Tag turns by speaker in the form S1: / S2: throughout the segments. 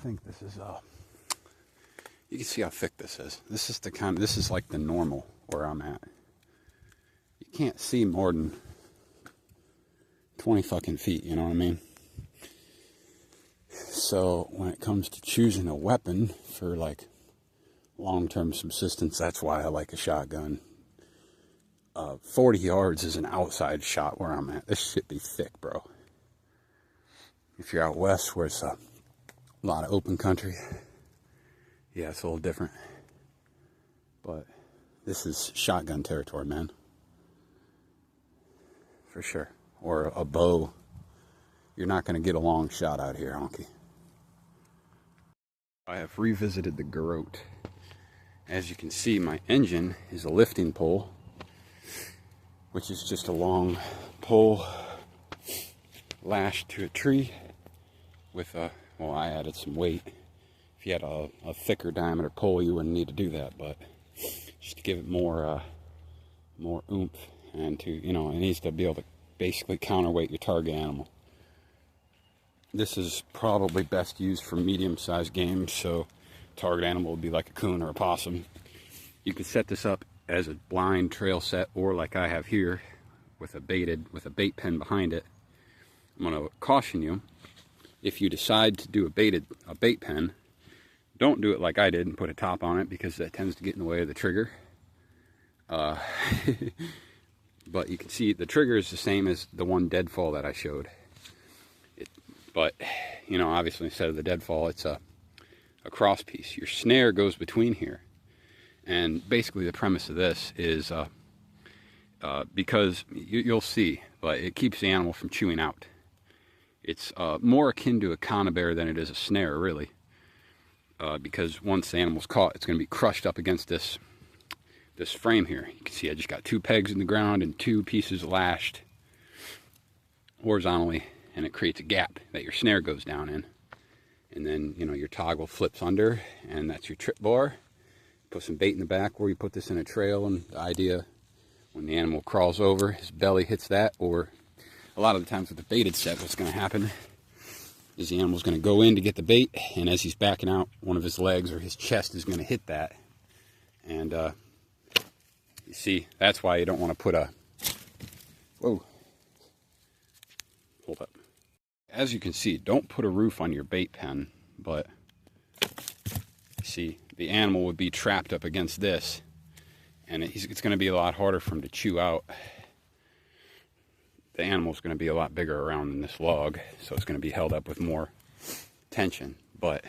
S1: think this is you can see how thick this is. This is like the normal where I'm at. You can't see more than 20 fucking feet, you know what I mean? So when it comes to choosing a weapon for like long-term subsistence, that's why I like a shotgun. 40 yards is an outside shot where I'm at. This shit be thick, bro. If you're out west where it's a lot of open country, yeah, it's a little different. But this is shotgun territory, man. For sure. Or a bow. You're not going to get a long shot out here, honky. I have revisited the garrote. As you can see, my engine is a lifting pole, which is just a long pole lashed to a tree with a, well, I added some weight. If you had a thicker diameter pole, you wouldn't need to do that, but just to give it more oomph, and to, you know, it needs to be able to basically counterweight your target animal. This is probably best used for medium-sized game, so target animal would be like a coon or a possum. You can set this up as a blind trail set, or like I have here, with a bait pen behind it. I'm going to caution you, if you decide to do a bait pen, don't do it like I did and put a top on it, because that tends to get in the way of the trigger. But you can see the trigger is the same as the one deadfall that I showed. But, you know, obviously instead of the deadfall, it's a cross piece. Your snare goes between here. And basically the premise of this is, because you'll see, but it keeps the animal from chewing out. It's more akin to a conibear than it is a snare, really. Because once the animal's caught, it's going to be crushed up against this frame here. You can see I just got 2 pegs in the ground and 2 pieces lashed horizontally, and it creates a gap that your snare goes down in. And then, you know, your toggle flips under, and that's your trip bar. Put some bait in the back where you put this in a trail, and the idea, when the animal crawls over, his belly hits that, or a lot of the times with the baited set, what's going to happen is the animal's going to go in to get the bait, and as he's backing out, one of his legs or his chest is going to hit that. And you see, that's why you don't want to put a, whoa, hold up. As you can see, don't put a roof on your bait pen, but see, the animal would be trapped up against this, and it's going to be a lot harder for him to chew out. The animal's going to be a lot bigger around than this log, so it's going to be held up with more tension. But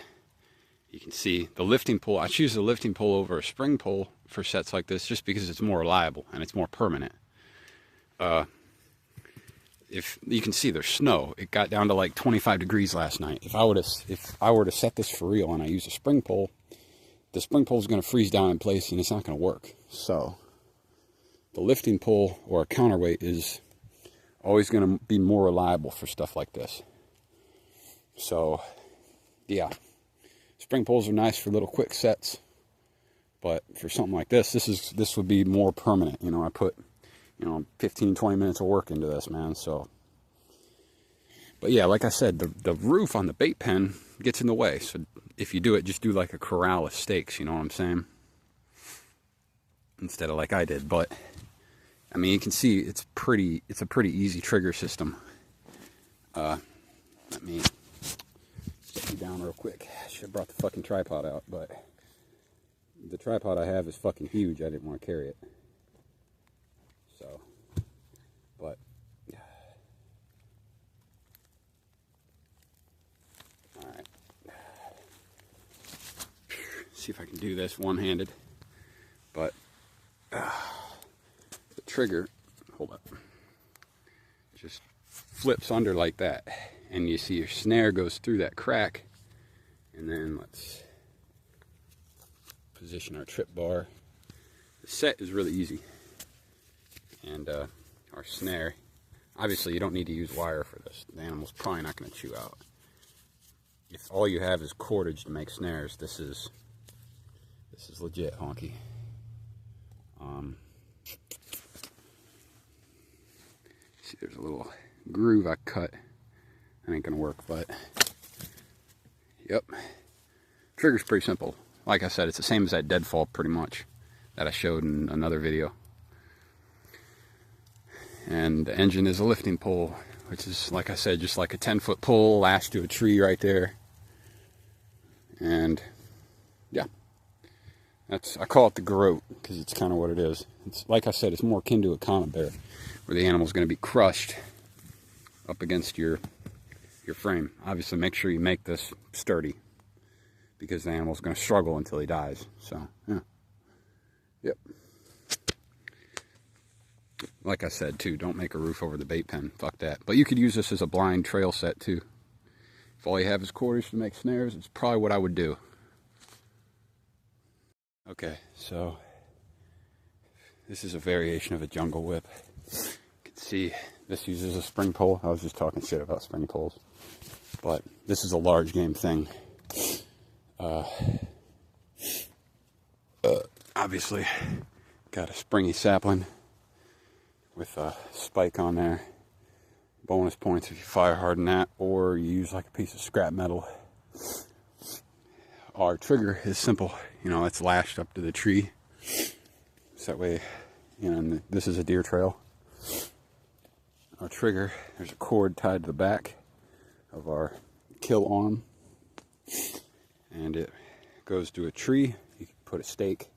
S1: you can see the lifting pole, I choose the lifting pole over a spring pole for sets like this just because it's more reliable and it's more permanent. If you can see, there's snow. It got down to like 25 degrees last night. If I were to set this for real and I use a spring pole, the spring pole is going to freeze down in place and it's not going to work. So the lifting pole or a counterweight is always going to be more reliable for stuff like this. So yeah, spring poles are nice for little quick sets, but for something like this, this would be more permanent. You know, I put, you know, 15-20 minutes of work into this, man. So, but yeah, like I said, the roof on the bait pen gets in the way. So if you do it, just do like a corral of stakes, you know what I'm saying, instead of like I did. But I mean, you can see it's a pretty easy trigger system. Let me set you down real quick. I should have brought the fucking tripod out, but the tripod I have is fucking huge. I didn't want to carry it. So, but all right. See if I can do this one-handed. But the trigger, hold up, just flips under like that, and you see your snare goes through that crack. And then let's position our trip bar. The set is really easy, and our snare, obviously you don't need to use wire for this. The animal's probably not going to chew out. If all you have is cordage to make snares, this is legit honky. See, there's a little groove I cut. That ain't gonna work, but yep. Trigger's pretty simple. Like I said, it's the same as that deadfall pretty much that I showed in another video. And the engine is a lifting pole, which is, like I said, just like a 10-foot pole lashed to a tree right there. And yeah, I call it the garrote because it's kind of what it is. It's, like I said, it's more akin to a conibear, where the animal's going to be crushed up against your frame. Obviously, make sure you make this sturdy, because the animal's going to struggle until he dies. So, yeah. Yep. Like I said, too, don't make a roof over the bait pen. Fuck that. But you could use this as a blind trail set, too. If all you have is quarters to make snares, it's probably what I would do. Okay, so this is a variation of a jungle whip. You can see this uses a spring pole. I was just talking shit about spring poles. But this is a large game thing. Obviously, got a springy sapling with a spike on there. Bonus points if you fire harden that, or you use like a piece of scrap metal. Our trigger is simple, it's lashed up to the tree. So that way, and this is a deer trail. Our trigger, there's a cord tied to the back of our kill arm, and it goes to a tree. You can put a stake,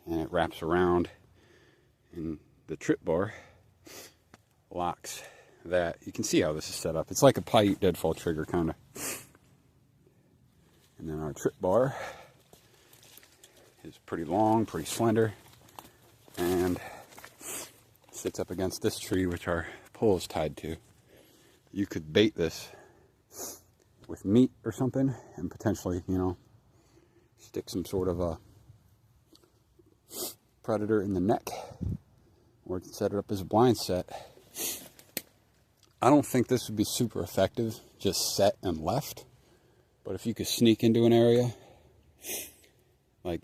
S1: and it wraps around, and the trip bar locks that. You can see how this is set up. It's like a Paiute deadfall trigger, kind of. And then our trip bar is pretty long, pretty slender, and sits up against this tree, which our pole is tied to. You could bait this with meat or something, and potentially, stick some sort of a predator in the neck, or set it up as a blind set. I don't think this would be super effective, just set and left. But if you could sneak into an area, like,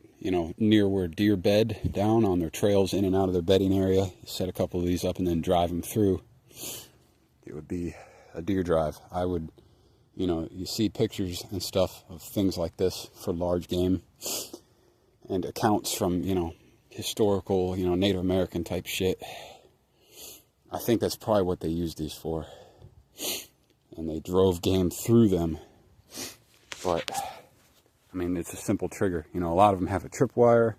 S1: near where deer bed down on their trails in and out of their bedding area, set a couple of these up and then drive them through, it would be a deer drive. I would, you see pictures and stuff of things like this for large game, and accounts from, historical, Native American type shit. I think that's probably what they used these for. And they drove game through them. But, it's a simple trigger. A lot of them have a tripwire.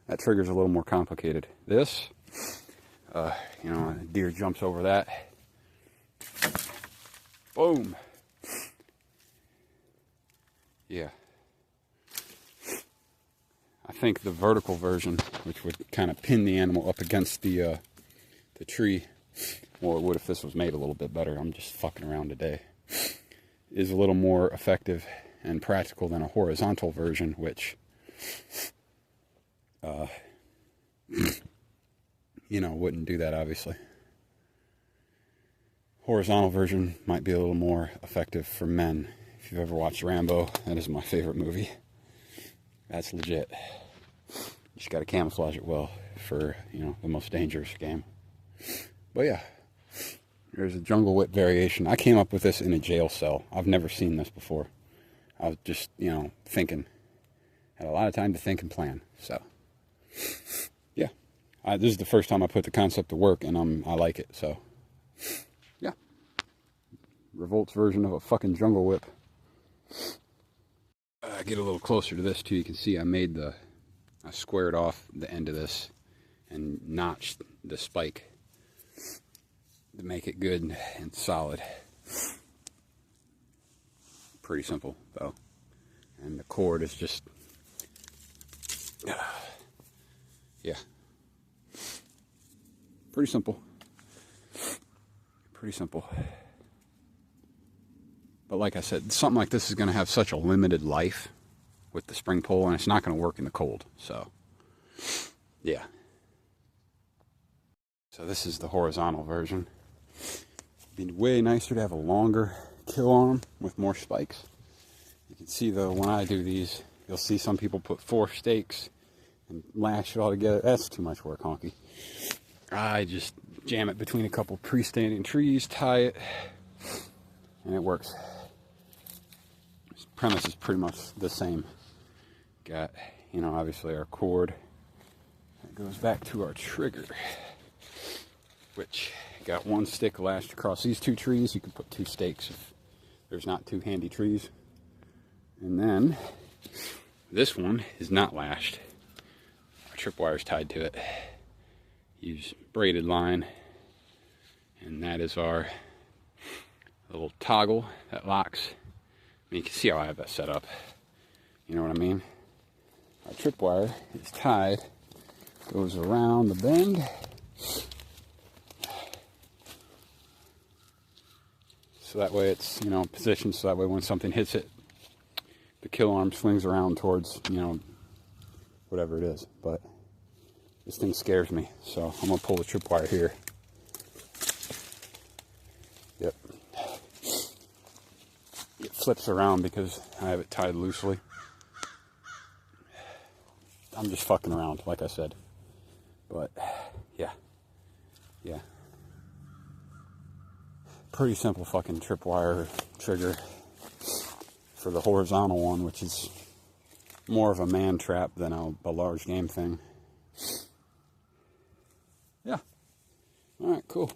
S1: That trigger's a little more complicated. This, a deer jumps over that. Boom. Yeah. I think the vertical version, which would kind of pin the animal up against the tree, or it would if this was made a little bit better, I'm just fucking around today, is a little more effective and practical than a horizontal version, which, wouldn't do that, obviously. Horizontal version might be a little more effective for men. If you've ever watched Rambo, that is my favorite movie. That's legit. You just got to camouflage it well for, the most dangerous game. But yeah, there's a jungle whip variation. I came up with this in a jail cell. I've never seen this before. I was just, thinking. Had a lot of time to think and plan. So, yeah. This is the first time I put the concept to work, and I like it. So, yeah. Revolt's version of a fucking jungle whip. Get a little closer to this, too. You can see I squared off the end of this and notched the spike to make it good and solid. Pretty simple, though. And the cord is just, yeah, pretty simple. Pretty simple. But like I said, something like this is going to have such a limited life with the spring pole, and it's not going to work in the cold. So, yeah. So this is the horizontal version. It'd be way nicer to have a longer kill arm with more spikes. You can see, though, when I do these, you'll see some people put 4 stakes and lash it all together. That's too much work, honky. I just jam it between a couple freestanding trees, tie it, and it works. premise is pretty much the same. Got, you know, obviously our cord that goes back to our trigger, which got one stick lashed across these two trees. You can put 2 stakes if there's not 2 handy trees. And then this one is not lashed. Our tripwire is tied to it. Use braided line, and that is our little toggle that locks. I mean, you can see how I have that set up. You know what I mean? Our tripwire is tied, goes around the bend. So that way it's, you know, positioned so that way when something hits it, the kill arm swings around towards, you know, whatever it is. But this thing scares me, so I'm gonna pull the tripwire here. Yep. It flips around because I have it tied loosely. I'm just fucking around, like I said. But yeah. Pretty simple fucking tripwire trigger for the horizontal one, which is more of a man trap than a large game thing. Yeah. All right, cool.